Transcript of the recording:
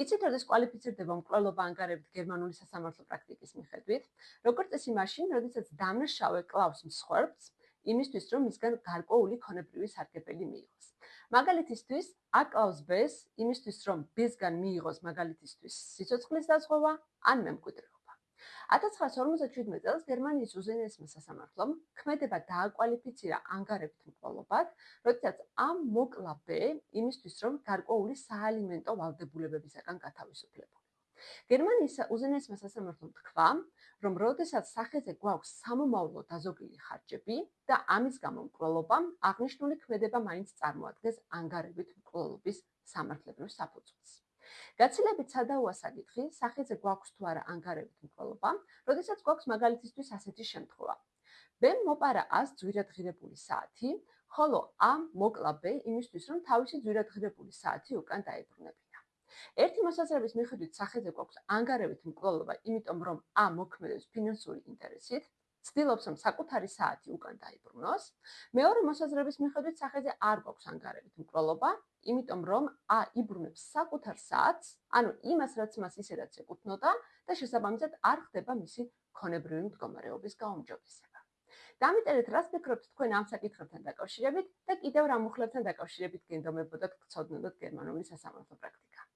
იცით, როდის კვალიფიცირდება მკვლელობა ანგარებით გერმანული სასამართლო პრაქტიკის მიხედვით, როგორც წესი მაშინ, როდესაც დამნაშავე კლავს მსხვერპლს, იმისთვის, რომ მისგან გარკვეული ქონებრივი სარგებელი მიიღოს. მაგალითისთვის, აკლავს ბეს იმისთვის, რომ ბესგან მიიღოს მაგალითისთვის სიცოცხლის დაზღვევა ან მემკვიდრეობა. 1957 წელს გერმანიის უზენაესმა სასამართლომ ქმედება დააკვალიფიცირა ანგარებით მკვლელობად, როდესაც ამ მოკლა ბ იმისთვის, რომ გარკვეული საალიმენტო ვალდებულებებისაგან გათავისუფლებულიყო. გერმანიის უზენაესმა სასამართლომ თქვა, რომ როდესაც სახეზე გვაქვს სამომავლო დაზოგილი ხარჯები და ამის გამო მკვლელობამ აღნიშნული ქმედება მაინც წარმოადგენს ანგარებით მკვლელობის სამართლებრივ საფუძველს. გაცილებით სადაოა საკითხი, სახეზე გვაქვს თუ არა ანგარებით მკვლელობა, როდესაც გვაქვს მაგალითისთვის ასეთი შემთხვევა. ბ-მ მოპარა 100 ძვირადღირებული საათი, ხოლო ამ მოკლა ბ იმისთვის, რომ თავისი ძვირადღირებული საათი უკან დაებრუნებინა. ერთი მოსაზრების მიხედვით სახეზე გვაქვს ანგარებით მკვლელობა, იმიტომ რომ ა მოქმედებს ფინანსური ინტერესით, ცდილობს, რომ საკუთარი საათი უკან დაიბრუნოს. მეორე მოსაზრების მიხედვით სახეზე არ გვაქვს ანგარებით მკვლელობა, იმიტომ რომ ა იბრუნებს საკუთარ საათს, ანუ იმას, რაც მას ისედაც ეკუთვნოდა და შესაბამისად არ ხდება მისი ქონებრივი მდგომარეობის გაუმჯობესება. დამიწერეთ, რას ფიქრობთ თქვენ ამ საკითხებთან დაკავშირებით და კიდევ რა მუხლებთან დაკავშირებით გენდომებოდათ გცოდნოდათ გერმანული სასამართლო პრაქტიკა.